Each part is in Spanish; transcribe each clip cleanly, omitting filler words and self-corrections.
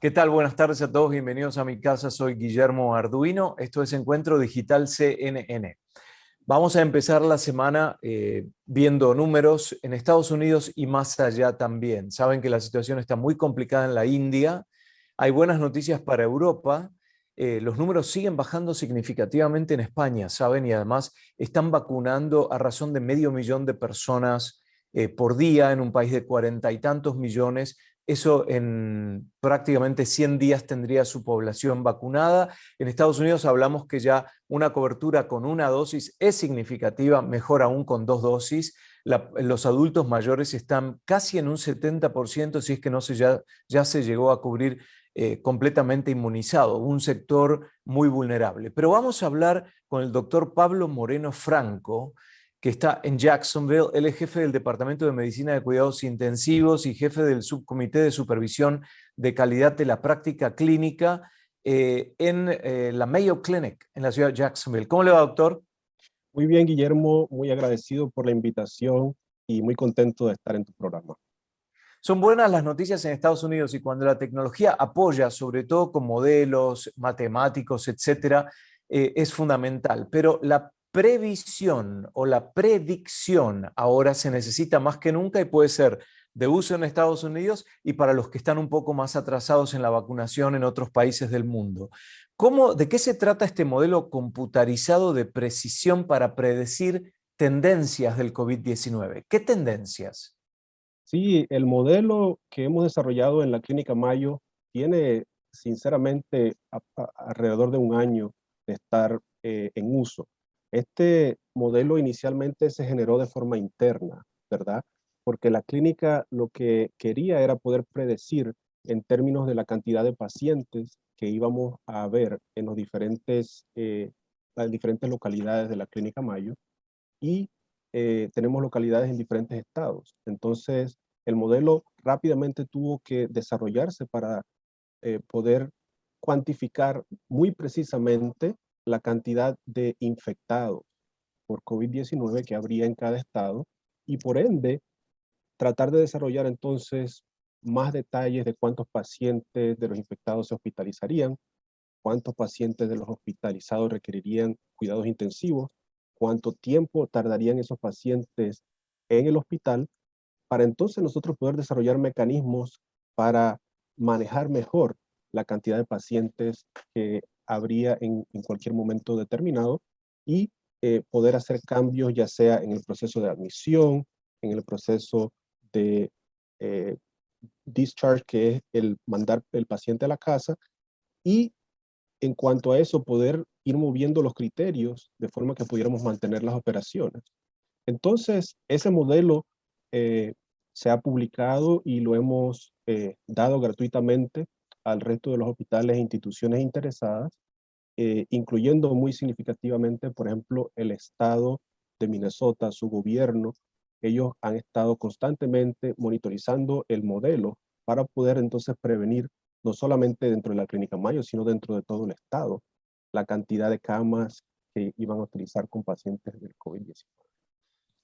¿Qué tal? Buenas tardes a todos, bienvenidos a mi casa. Soy Guillermo Arduino. Esto es Encuentro Digital CNN. Vamos a empezar la semana viendo números en Estados Unidos y más allá también. Saben que la situación está muy complicada en la India. Hay buenas noticias para Europa. Los números siguen bajando significativamente en España, ¿saben? Y además están vacunando a razón de 500.000 de personas por día en un país de 40 y tantos millones. Eso en prácticamente 100 días tendría su población vacunada. En Estados Unidos hablamos que ya una cobertura con una dosis es significativa, mejor aún con dos dosis. Los adultos mayores están casi en un 70%, si es que no se ya se llegó a cubrir completamente inmunizado, un sector muy vulnerable. Pero vamos a hablar con el doctor Pablo Moreno Franco, que está en Jacksonville. Él es jefe del Departamento de Medicina de Cuidados Intensivos y jefe del Subcomité de Supervisión de Calidad de la Práctica Clínica en la Mayo Clinic, en la ciudad de Jacksonville. ¿Cómo le va, doctor? Muy bien, Guillermo, muy agradecido por la invitación y muy contento de estar en tu programa. Son buenas las noticias en Estados Unidos y cuando la tecnología apoya, sobre todo con modelos matemáticos, etcétera, es fundamental. Pero la previsión o la predicción ahora se necesita más que nunca y puede ser de uso en Estados Unidos y para los que están un poco más atrasados en la vacunación en otros países del mundo. ¿De qué se trata este modelo computarizado de precisión para predecir tendencias del COVID-19? ¿Qué tendencias? Sí, el modelo que hemos desarrollado en la Clínica Mayo tiene, sinceramente, alrededor de un año de estar en uso. Este modelo inicialmente se generó de forma interna, ¿verdad? Porque la clínica lo que quería era poder predecir en términos de la cantidad de pacientes que íbamos a ver en las diferentes localidades de la Clínica Mayo y tenemos localidades en diferentes estados. Entonces, el modelo rápidamente tuvo que desarrollarse para poder cuantificar muy precisamente la cantidad de infectados por COVID-19 que habría en cada estado y por ende tratar de desarrollar entonces más detalles de cuántos pacientes de los infectados se hospitalizarían, cuántos pacientes de los hospitalizados requerirían cuidados intensivos, cuánto tiempo tardarían esos pacientes en el hospital, para entonces nosotros poder desarrollar mecanismos para manejar mejor la cantidad de pacientes que habría en cualquier momento determinado y poder hacer cambios ya sea en el proceso de admisión, en el proceso de eh, discharge, que es el mandar el paciente a la casa, y en cuanto a eso, poder ir moviendo los criterios de forma que pudiéramos mantener las operaciones. Entonces, ese modelo eh, se ha publicado y lo hemos dado gratuitamente al resto de los hospitales e instituciones interesadas, incluyendo muy significativamente, por ejemplo, el estado de Minnesota, su gobierno. Ellos han estado constantemente monitorizando el modelo para poder entonces prevenir no solamente dentro de la Clínica Mayo, sino dentro de todo el estado, la cantidad de camas que iban a utilizar con pacientes del COVID-19.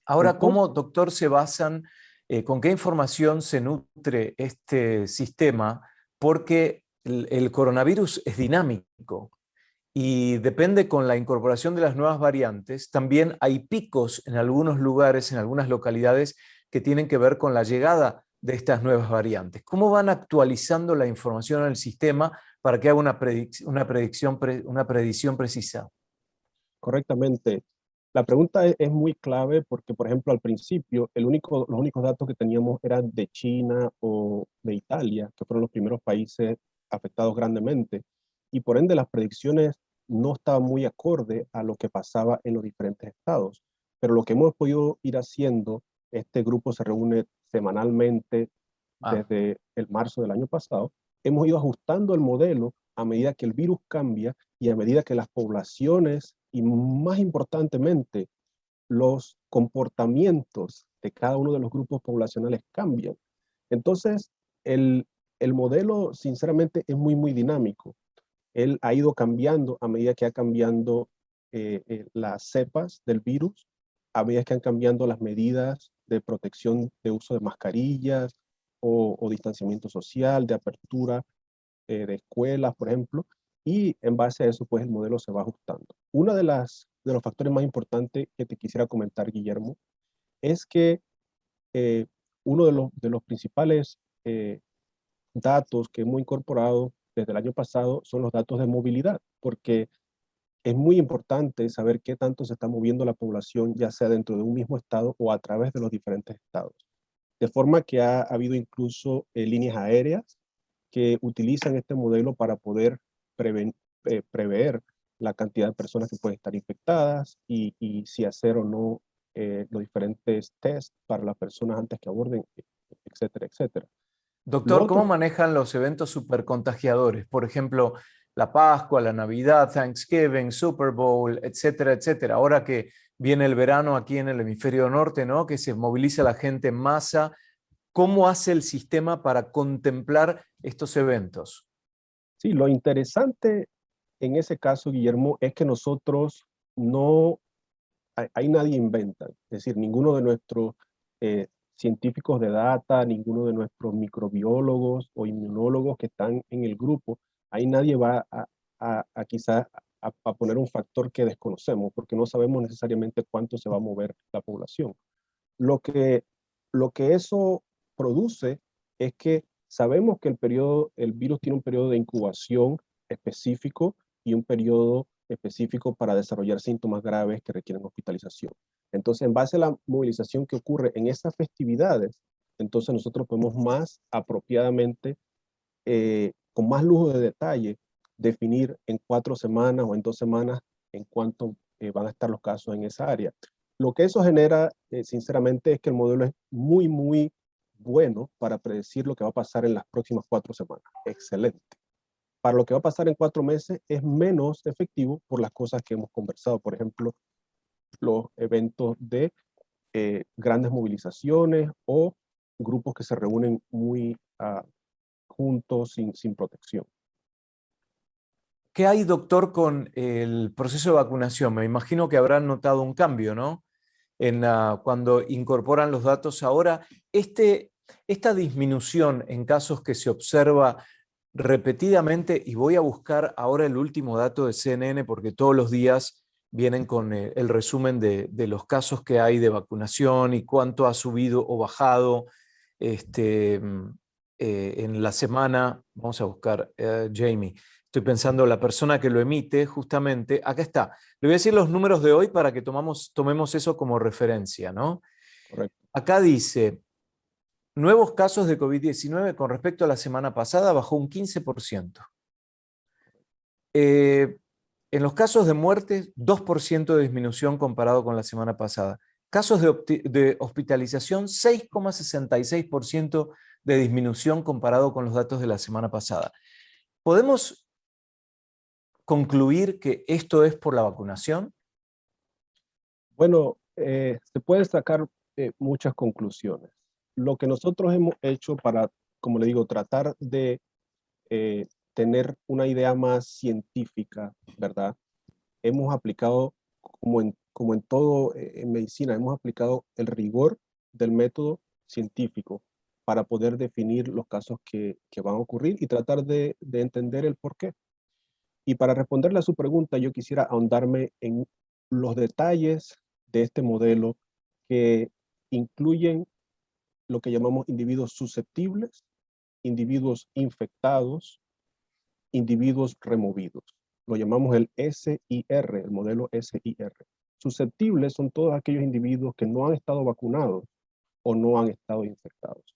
Ahora, Entonces, ¿cómo, doctor, se basan, con qué información se nutre este sistema? Porque el coronavirus es dinámico y depende con la incorporación de las nuevas variantes. También hay picos en algunos lugares, en algunas localidades, que tienen que ver con la llegada de estas nuevas variantes. ¿Cómo van actualizando la información en el sistema para que haga una predicción precisa? correctamente. La pregunta es muy clave porque, por ejemplo, al principio, los únicos datos que teníamos eran de China o de Italia, que fueron los primeros países afectados grandemente, y por ende las predicciones no estaban muy acorde a lo que pasaba en los diferentes estados. Pero lo que hemos podido ir haciendo, este grupo se reúne semanalmente Ah. desde el marzo del año pasado, hemos ido ajustando el modelo a medida que el virus cambia y a medida que las poblaciones y más importantemente los comportamientos de cada uno de los grupos poblacionales cambian. Entonces, el, el modelo sinceramente es muy dinámico. Él ha ido cambiando a medida que ha cambiando las cepas del virus, a medida que han cambiando las medidas de protección de uso de mascarillas o distanciamiento social, de apertura. de escuelas, por ejemplo, y en base a eso, pues el modelo se va ajustando. Uno de los factores más importantes que te quisiera comentar, Guillermo, es que eh, uno de los principales datos que hemos incorporado desde el año pasado son los datos de movilidad, porque es muy importante saber qué tanto se está moviendo la población, ya sea dentro de un mismo estado o a través de los diferentes estados. De forma que ha habido incluso líneas aéreas que utilizan este modelo para poder prever la cantidad de personas que pueden estar infectadas y si hacer o no los diferentes tests para las personas antes que aborden, etcétera, etcétera. Lo Doctor, ¿cómo otro, manejan los eventos supercontagiadores? Por ejemplo, la Pascua, la Navidad, Thanksgiving, Super Bowl, etcétera, etcétera. Ahora que viene el verano aquí en el hemisferio norte, ¿no? Que se moviliza la gente en masa. ¿Cómo hace el sistema para contemplar estos eventos? sí, lo interesante en ese caso, Guillermo, es que nosotros no, ahí nadie inventa, es decir, ninguno de nuestros científicos de data, ninguno de nuestros microbiólogos o inmunólogos que están en el grupo, ahí nadie va a quizás a poner un factor que desconocemos, porque no sabemos necesariamente cuánto se va a mover la población. Lo que, lo que eso produce es que sabemos que el virus tiene un periodo de incubación específico y un periodo específico para desarrollar síntomas graves que requieren hospitalización. Entonces, en base a la movilización que ocurre en esas festividades, entonces nosotros podemos más apropiadamente, con más lujo de detalle, definir en 4 semanas o en 2 semanas en cuánto van a estar los casos en esa área. Lo que eso genera, sinceramente, es que el modelo es muy, muy bueno para predecir lo que va a pasar en las próximas 4 semanas. Excelente. Para lo que va a pasar en 4 meses es menos efectivo por las cosas que hemos conversado. Por ejemplo, los eventos de grandes movilizaciones o grupos que se reúnen muy juntos sin protección. ¿Qué hay, doctor, con el proceso de vacunación? Me imagino que habrán notado un cambio, ¿no? Cuando incorporan los datos ahora, esta disminución en casos que se observa repetidamente, y voy a buscar ahora el último dato de CNN porque todos los días vienen con el resumen de los casos que hay de vacunación y cuánto ha subido o bajado este, en la semana. Vamos a buscar, Jamie. Estoy pensando la persona que lo emite, justamente, acá está. Le voy a decir los números de hoy para que tomemos eso como referencia, ¿no? Correcto. Acá dice, nuevos casos de COVID-19 con respecto a la semana pasada bajó un 15%. En los casos de muerte, 2% de disminución comparado con la semana pasada. Casos de hospitalización, 6,66% de disminución comparado con los datos de la semana pasada. ¿Podemos concluir que esto es por la vacunación? Bueno, se pueden sacar muchas conclusiones. Lo que nosotros hemos hecho para, como le digo, tratar de eh, tener una idea más científica, ¿verdad? Hemos aplicado, como en todo en medicina, hemos aplicado el rigor del método científico para poder definir los casos que van a ocurrir y tratar de entender el por qué. Y para responderle a su pregunta, yo quisiera ahondarme en los detalles de este modelo que incluyen lo que llamamos individuos susceptibles, individuos infectados, individuos removidos. Lo llamamos el SIR, el modelo SIR. Susceptibles son todos aquellos individuos que no han estado vacunados o no han estado infectados.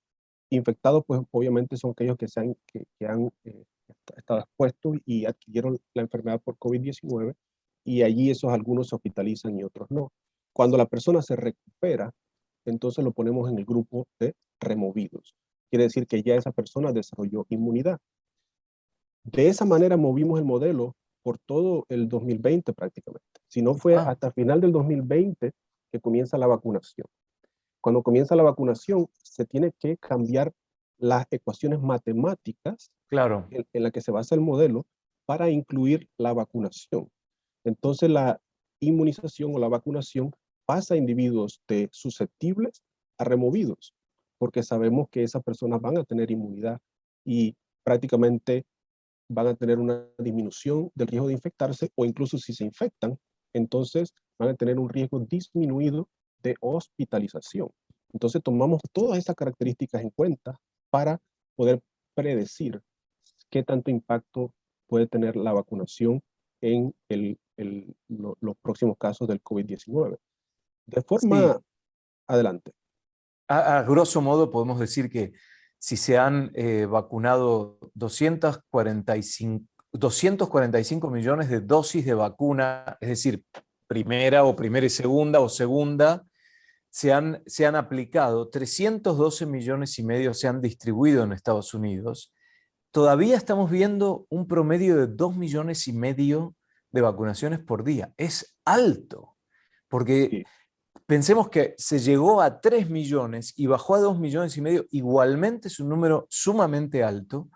Infectados, pues obviamente son aquellos que han estado expuestos y adquirieron la enfermedad por COVID-19 y allí esos algunos se hospitalizan y otros no. Cuando la persona se recupera, entonces lo ponemos en el grupo de removidos. Quiere decir que ya esa persona desarrolló inmunidad. De esa manera movimos el modelo por todo el 2020 prácticamente. Si no fue Ah, hasta final del 2020 que comienza la vacunación. Cuando comienza la vacunación, se tiene que cambiar las ecuaciones matemáticas claro. en la que se basa el modelo para incluir la vacunación. Entonces, la inmunización o la vacunación pasa a individuos de susceptibles a removidos, porque sabemos que esas personas van a tener inmunidad y prácticamente van a tener una disminución del riesgo de infectarse, o incluso si se infectan, entonces van a tener un riesgo disminuido de hospitalización. Entonces tomamos todas estas características en cuenta para poder predecir qué tanto impacto puede tener la vacunación en los próximos casos del COVID-19. De forma, Sí, adelante. a grosso modo podemos decir que si se han vacunado 245 millones de dosis de vacuna, es decir, primera y segunda o segunda, se han aplicado, 312 millones y medio se han distribuido en Estados Unidos. Todavía estamos viendo un promedio de 2 millones y medio de vacunaciones por día. Es alto, porque Sí, pensemos que se llegó a 3 millones y bajó a 2 millones y medio, igualmente es un número sumamente alto.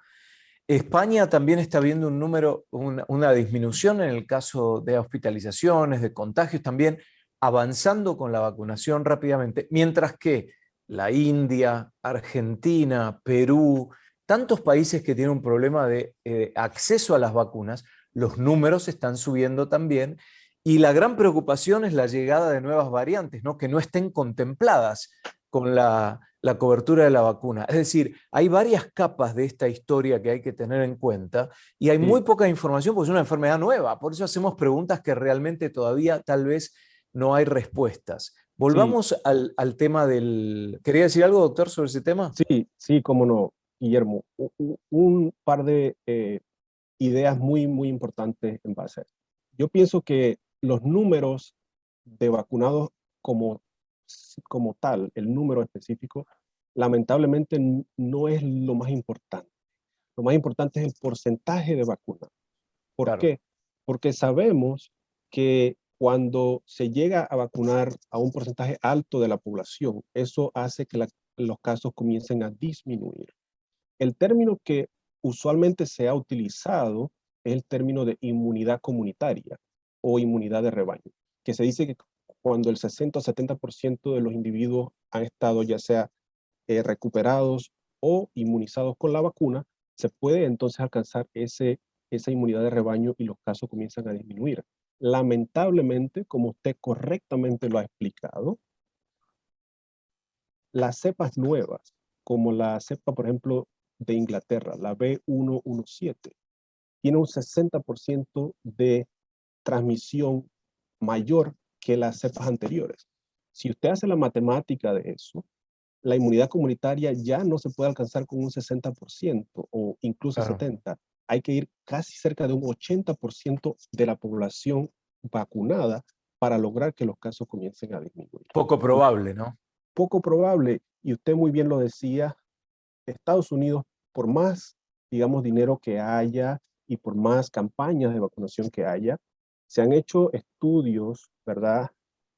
España también está viendo un número, una disminución en el caso de hospitalizaciones, de contagios, también avanzando con la vacunación rápidamente, mientras que la India, Argentina, Perú, tantos países que tienen un problema de acceso a las vacunas, los números están subiendo también y la gran preocupación es la llegada de nuevas variantes, ¿no? Que no estén contempladas con la cobertura de la vacuna. Es decir, hay varias capas de esta historia que hay que tener en cuenta y hay muy sí, poca información porque es una enfermedad nueva. Por eso hacemos preguntas que realmente todavía tal vez no hay respuestas. sí, Volvamos al tema del... ¿Quería decir algo, doctor, sobre ese tema? sí, sí, cómo no, Guillermo. Un par de ideas muy, muy importantes en base a esto. Yo pienso que los números de vacunados como, como tal, el número específico, lamentablemente no es lo más importante. Lo más importante es el porcentaje de vacunas. ¿Por Claro, qué? Porque sabemos que cuando se llega a vacunar a un porcentaje alto de la población, eso hace que los casos comiencen a disminuir. El término que usualmente se ha utilizado es el término de inmunidad comunitaria o inmunidad de rebaño, que se dice que cuando el 60 o 70% de los individuos han estado ya sea recuperados o inmunizados con la vacuna, se puede entonces alcanzar esa inmunidad de rebaño y los casos comienzan a disminuir. Lamentablemente, como usted correctamente lo ha explicado, las cepas nuevas, como la cepa, por ejemplo, de Inglaterra, la B117, tiene un 60% de transmisión mayor que las cepas anteriores. Si usted hace la matemática de eso, la inmunidad comunitaria ya no se puede alcanzar con un 60% o incluso claro. 70%. Hay que ir casi cerca de un 80% de la población vacunada para lograr que los casos comiencen a disminuir. Poco probable, ¿no? Poco probable, y usted muy bien lo decía, Estados Unidos, por más, digamos, dinero que haya y por más campañas de vacunación que haya, se han hecho estudios, ¿verdad?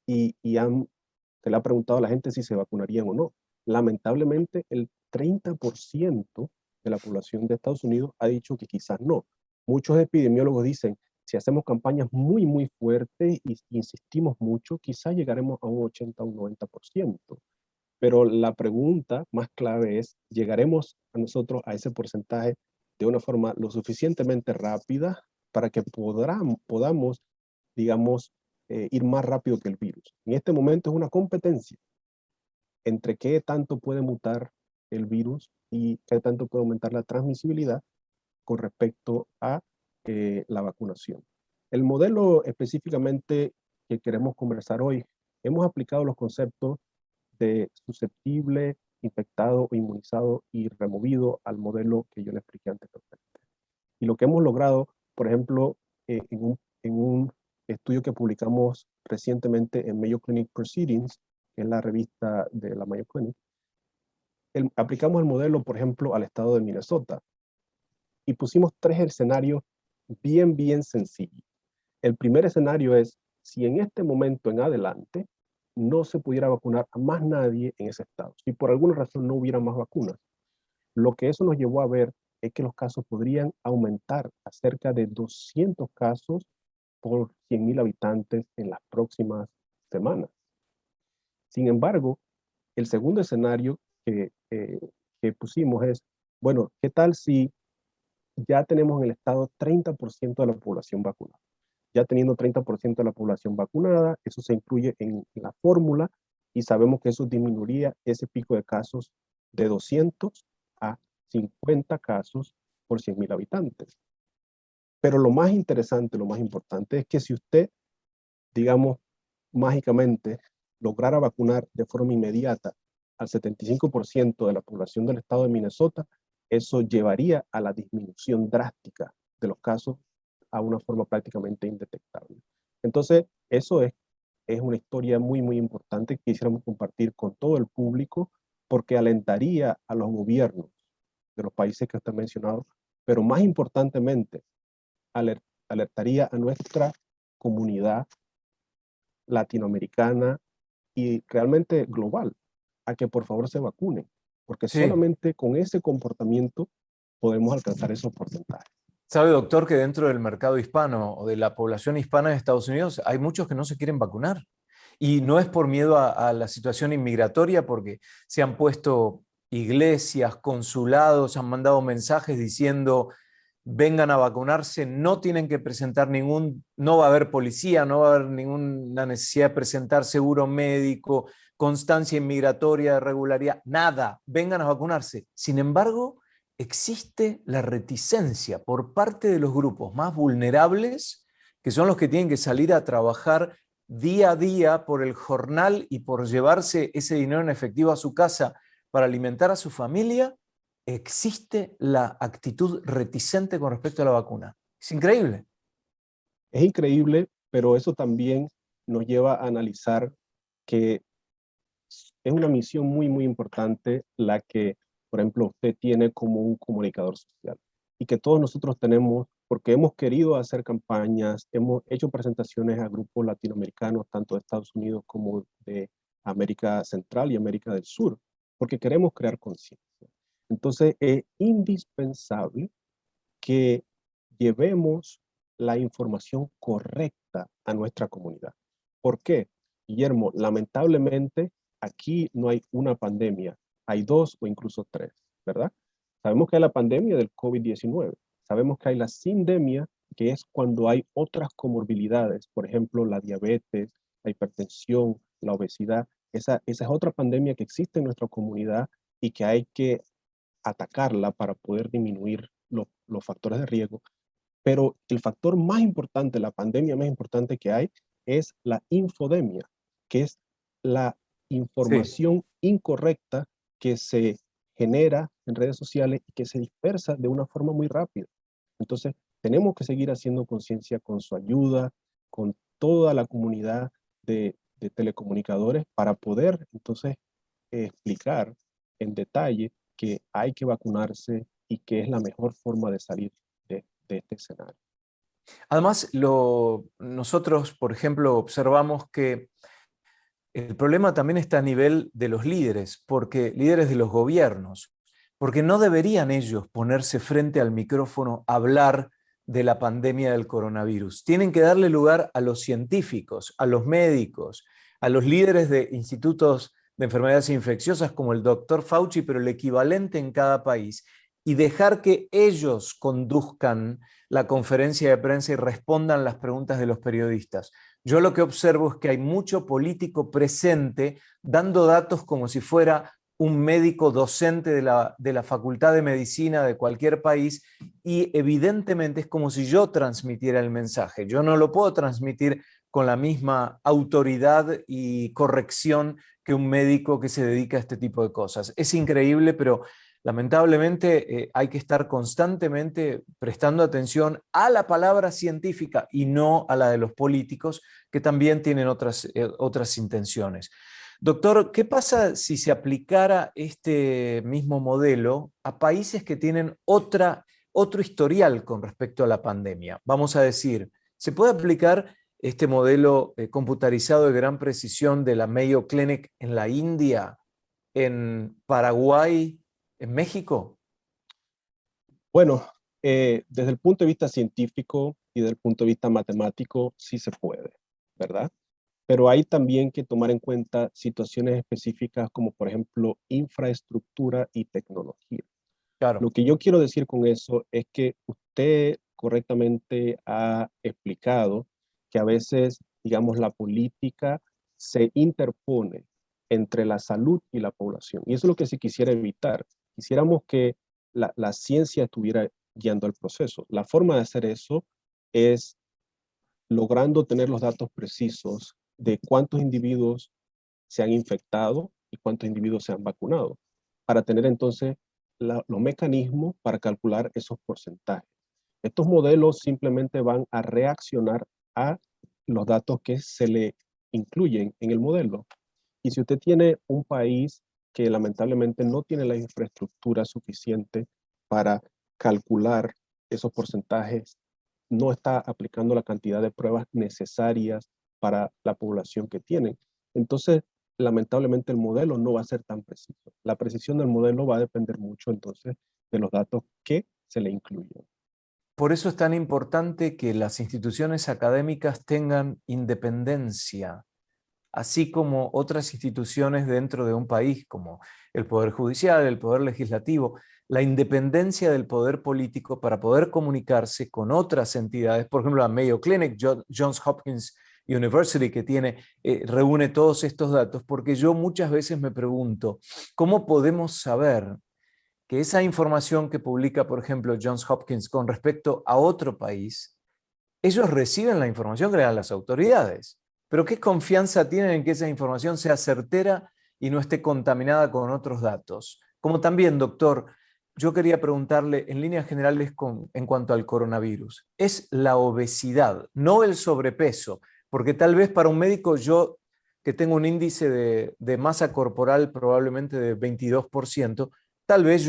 Y se le ha preguntado a la gente si se vacunarían o no. Lamentablemente, el 30% de la población de Estados Unidos ha dicho que quizás no. Muchos epidemiólogos dicen, si hacemos campañas muy, muy fuertes y insistimos mucho, quizás llegaremos a un 80 o un 90%. Pero la pregunta más clave es, ¿llegaremos a nosotros a ese porcentaje de una forma lo suficientemente rápida para que podamos, digamos, ir más rápido que el virus? En este momento es una competencia entre qué tanto puede mutar el virus y qué tanto puede aumentar la transmisibilidad con respecto a la vacunación. El modelo específicamente que queremos conversar hoy, hemos aplicado los conceptos de susceptible, infectado o inmunizado y removido al modelo que yo le expliqué anteriormente. Y lo que hemos logrado, por ejemplo, en un estudio que publicamos recientemente en Mayo Clinic Proceedings, que es la revista de la Mayo Clinic, aplicamos el modelo, por ejemplo, al estado de Minnesota y pusimos 3 escenarios bien, bien sencillos. El primer escenario es si en este momento en adelante no se pudiera vacunar a más nadie en ese estado, si por alguna razón no hubiera más vacunas. Lo que eso nos llevó a ver es que los casos podrían aumentar a cerca de 200 casos por 100,000 habitantes en las próximas semanas. Sin embargo, el segundo escenario que pusimos es, bueno, ¿qué tal si ya tenemos en el estado 30% de la población vacunada. Ya teniendo 30% de la población vacunada, eso se incluye en la fórmula y sabemos que eso disminuiría ese pico de casos de 200 a 50 casos por 100.000 habitantes. Pero lo más interesante, lo más importante es que si usted, digamos, mágicamente lograra vacunar de forma inmediata al 75% de la población del estado de Minnesota, eso llevaría a la disminución drástica de los casos a una forma prácticamente indetectable. Entonces, eso es una historia muy, muy importante que quisiéramos compartir con todo el público porque alentaría a los gobiernos de los países que usted ha mencionado, pero más importantemente, alertaría a nuestra comunidad latinoamericana y realmente global a que por favor se vacunen, porque Sí. solamente con ese comportamiento podemos alcanzar esos porcentajes. ¿Sabe, doctor, que dentro del mercado hispano o de la población hispana de Estados Unidos hay muchos que no se quieren vacunar? Y no es por miedo a la situación inmigratoria, porque se han puesto iglesias, consulados, han mandado mensajes diciendo vengan a vacunarse, no tienen que presentar no va a haber policía, no va a haber ninguna necesidad de presentar seguro médico, constancia inmigratoria, regularidad, nada, vengan a vacunarse. Sin embargo, existe la reticencia por parte de los grupos más vulnerables, que son los que tienen que salir a trabajar día a día por el jornal y por llevarse ese dinero en efectivo a su casa para alimentar a su familia. Existe la actitud reticente con respecto a la vacuna. Es increíble. Es increíble, pero eso también nos lleva a analizar que es una misión muy, muy importante la que, por ejemplo, usted tiene como un comunicador social y que todos nosotros tenemos, porque hemos querido hacer campañas, hemos hecho presentaciones a grupos latinoamericanos, tanto de Estados Unidos como de América Central y América del Sur, porque queremos crear conciencia. Entonces, es indispensable que llevemos la información correcta a nuestra comunidad. ¿Por qué? Guillermo, lamentablemente aquí no hay una pandemia, hay dos o incluso tres, ¿verdad? Sabemos que hay la pandemia del COVID-19, sabemos que hay la sindemia, que es cuando hay otras comorbilidades, por ejemplo, la diabetes, la hipertensión, la obesidad. Esa es otra pandemia que existe en nuestra comunidad y que hay que atacarla para poder disminuir los factores de riesgo. Pero el factor más importante, la pandemia más importante que hay, es la infodemia, que es la Sí. información incorrecta que se genera en redes sociales y que se dispersa de una forma muy rápida. Entonces, tenemos que seguir haciendo conciencia con su ayuda, con toda la comunidad de telecomunicadores para poder entonces explicar en detalle que hay que vacunarse y que es la mejor forma de salir de este escenario. Además, nosotros, por ejemplo, observamos que el problema también está a nivel de los líderes, porque líderes de los gobiernos, porque no deberían ellos ponerse frente al micrófono a hablar de la pandemia del coronavirus. Tienen que darle lugar a los científicos, a los médicos, a los líderes de institutos de enfermedades infecciosas como el doctor Fauci, pero el equivalente en cada país, y dejar que ellos conduzcan la conferencia de prensa y respondan las preguntas de los periodistas. Yo lo que observo es que hay mucho político presente dando datos como si fuera un médico docente de la Facultad de Medicina de cualquier país, y evidentemente es como si yo transmitiera el mensaje. Yo no lo puedo transmitir con la misma autoridad y corrección que un médico que se dedica a este tipo de cosas. Es increíble, pero lamentablemente hay que estar constantemente prestando atención a la palabra científica y no a la de los políticos, que también tienen otras intenciones. Doctor, ¿qué pasa si se aplicara este mismo modelo a países que tienen otro historial con respecto a la pandemia? Vamos a decir, ¿se puede aplicar este modelo computarizado de gran precisión de la Mayo Clinic en la India, en Paraguay, en México? Bueno, desde el punto de vista científico y desde el punto de vista matemático, sí se puede, ¿verdad? Pero hay también que tomar en cuenta situaciones específicas como, por ejemplo, infraestructura y tecnología. Claro. Lo que yo quiero decir con eso es que usted correctamente ha explicado que a veces, digamos, la política se interpone entre la salud y la población. Y eso es lo que se quisiera evitar. Quisiéramos que la ciencia estuviera guiando el proceso. La forma de hacer eso es logrando tener los datos precisos de cuántos individuos se han infectado y cuántos individuos se han vacunado, para tener entonces los mecanismos para calcular esos porcentajes. Estos modelos simplemente van a reaccionar a los datos que se le incluyen en el modelo. Y si usted tiene un país que lamentablemente no tiene la infraestructura suficiente para calcular esos porcentajes, no está aplicando la cantidad de pruebas necesarias para la población que tienen. Entonces, lamentablemente el modelo no va a ser tan preciso. La precisión del modelo va a depender mucho entonces de los datos que se le incluyen. Por eso es tan importante que las instituciones académicas tengan independencia, así como otras instituciones dentro de un país, como el Poder Judicial, el Poder Legislativo, la independencia del poder político para poder comunicarse con otras entidades, por ejemplo, la Mayo Clinic, Johns Hopkins University, que reúne todos estos datos, porque yo muchas veces me pregunto, ¿cómo podemos saber que esa información que publica, por ejemplo, Johns Hopkins con respecto a otro país, ellos reciben la información que le dan las autoridades? Pero ¿qué confianza tienen en que esa información sea certera y no esté contaminada con otros datos? Como también, doctor, yo quería preguntarle en líneas generales en cuanto al coronavirus. ¿Es la obesidad, no el sobrepeso? Porque tal vez para un médico yo, que tengo un índice de masa corporal probablemente de 22%, tal vez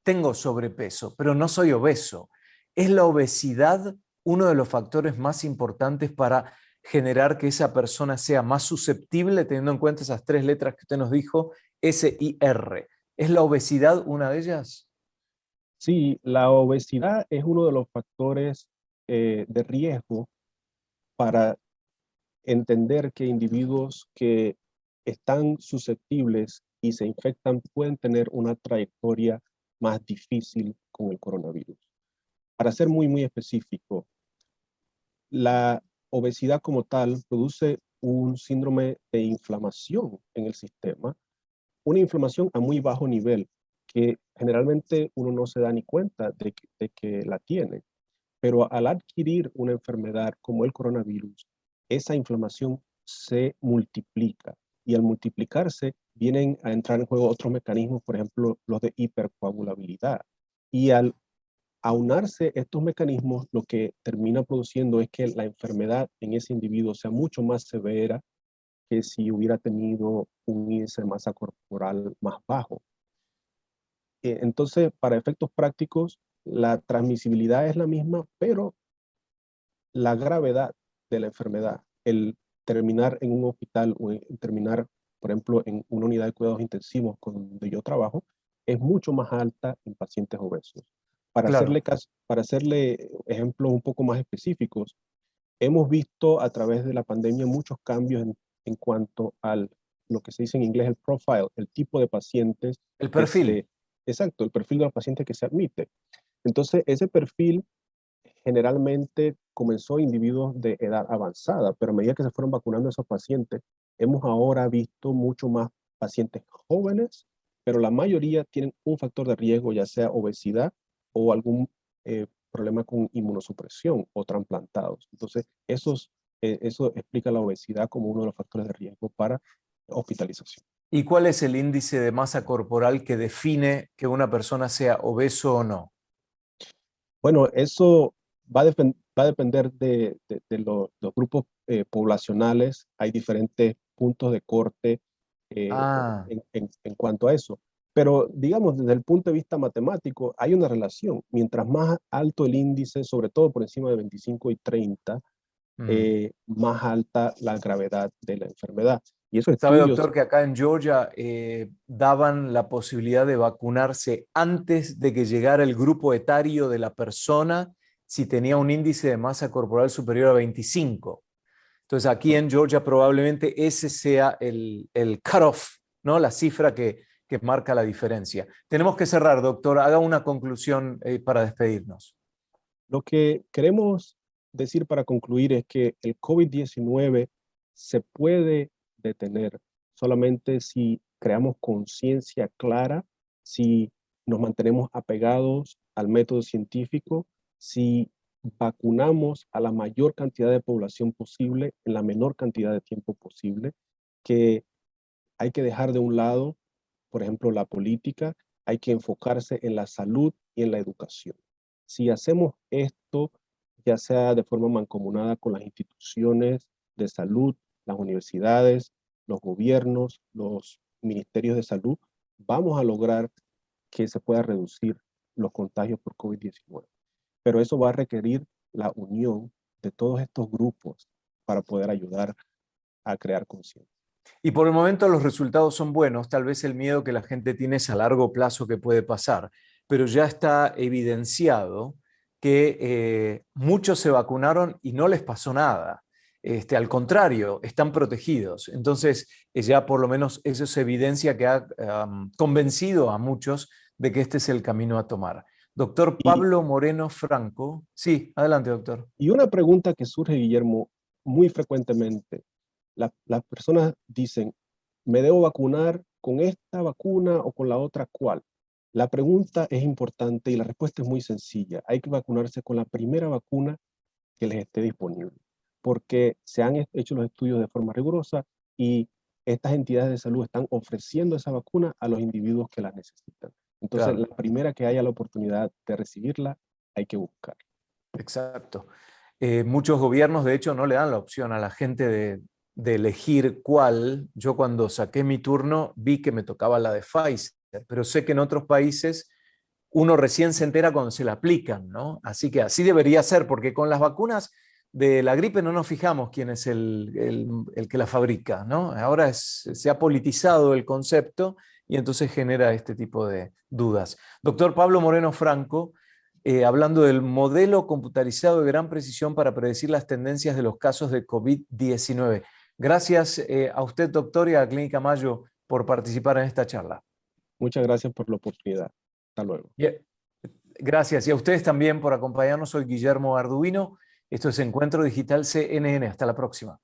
tengo sobrepeso, pero no soy obeso. ¿Es la obesidad uno de los factores más importantes para generar que esa persona sea más susceptible, teniendo en cuenta esas tres letras que usted nos dijo, S y R? ¿Es la obesidad una de ellas? Sí, la obesidad es uno de los factores de riesgo para entender que individuos que están susceptibles y se infectan pueden tener una trayectoria más difícil con el coronavirus. Para ser muy específico, la obesidad como tal produce un síndrome de inflamación en el sistema, una inflamación a muy bajo nivel que generalmente uno no se da ni cuenta de que la tiene. Pero al adquirir una enfermedad como el coronavirus, esa inflamación se multiplica y al multiplicarse vienen a entrar en juego otros mecanismos, por ejemplo, los de hipercoagulabilidad. Y al aunarse estos mecanismos, lo que termina produciendo es que la enfermedad en ese individuo sea mucho más severa que si hubiera tenido un índice de masa corporal más bajo. Entonces, para efectos prácticos, la transmisibilidad es la misma, pero la gravedad de la enfermedad, el terminar en un hospital o terminar, por ejemplo, en una unidad de cuidados intensivos donde yo trabajo, es mucho más alta en pacientes obesos. Claro. Para hacerle ejemplos un poco más específicos, hemos visto a través de la pandemia muchos cambios en cuanto al lo que se dice en inglés el profile, el tipo de pacientes El que perfil. exacto, el perfil de los pacientes que se admite. Entonces, ese perfil generalmente comenzó individuos de edad avanzada, pero a medida que se fueron vacunando esos pacientes, hemos ahora visto mucho más pacientes jóvenes, pero la mayoría tienen un factor de riesgo, ya sea obesidad o algún problema con inmunosupresión o trasplantados. Entonces, eso explica la obesidad como uno de los factores de riesgo para hospitalización. ¿Y cuál es el índice de masa corporal que define que una persona sea obeso o no? Bueno, eso va a depender de los grupos poblacionales. Hay diferentes puntos de corte Ah, en cuanto a eso. Pero digamos, desde el punto de vista matemático, hay una relación. Mientras más alto el índice, sobre todo por encima de 25 y 30, mm. más alta la gravedad de la enfermedad. Y esos Sabe, estudios, doctor, que acá en Georgia daban la posibilidad de vacunarse antes de que llegara el grupo etario de la persona si tenía un índice de masa corporal superior a 25. Entonces, aquí en Georgia probablemente ese sea el cutoff, ¿no? La cifra que marca la diferencia. Tenemos que cerrar, doctor. Haga una conclusión para despedirnos. Lo que queremos decir para concluir es que el COVID-19 se puede detener solamente si creamos conciencia clara, si nos mantenemos apegados al método científico, si vacunamos a la mayor cantidad de población posible en la menor cantidad de tiempo posible, que hay que dejar de un lado, por ejemplo, la política, hay que enfocarse en la salud y en la educación. Si hacemos esto, ya sea de forma mancomunada con las instituciones de salud, las universidades, los gobiernos, los ministerios de salud, vamos a lograr que se pueda reducir los contagios por COVID-19. Pero eso va a requerir la unión de todos estos grupos para poder ayudar a crear conciencia. Y por el momento los resultados son buenos, tal vez el miedo que la gente tiene es a largo plazo que puede pasar, pero ya está evidenciado que muchos se vacunaron y no les pasó nada. Al contrario, están protegidos. Entonces, ya por lo menos eso es evidencia que ha convencido a muchos de que este es el camino a tomar. Doctor Pablo Moreno Franco. Sí, adelante, doctor. Y una pregunta que surge, Guillermo, muy frecuentemente. Las personas dicen, ¿me debo vacunar con esta vacuna o con la otra cuál? La pregunta es importante y la respuesta es muy sencilla. Hay que vacunarse con la primera vacuna que les esté disponible, porque se han hecho los estudios de forma rigurosa y estas entidades de salud están ofreciendo esa vacuna a los individuos que la necesitan. Entonces, Claro. la primera que haya la oportunidad de recibirla, hay que buscar. Exacto. Muchos gobiernos, de hecho, no le dan la opción a la gente de elegir cuál. Yo cuando saqué mi turno vi que me tocaba la de Pfizer, pero sé que en otros países uno recién se entera cuando se la aplican, ¿no? Así que así debería ser, porque con las vacunas de la gripe no nos fijamos quién es el que la fabrica, ¿no? Ahora se ha politizado el concepto y entonces genera este tipo de dudas. Doctor Pablo Moreno Franco, hablando del modelo computarizado de gran precisión para predecir las tendencias de los casos de COVID-19. Gracias a usted, doctor, y a Clínica Mayo por participar en esta charla. Muchas gracias por la oportunidad. Hasta luego. Gracias. Y a ustedes también por acompañarnos. Soy Guillermo Arduino. Esto es Encuentro Digital CNN. Hasta la próxima.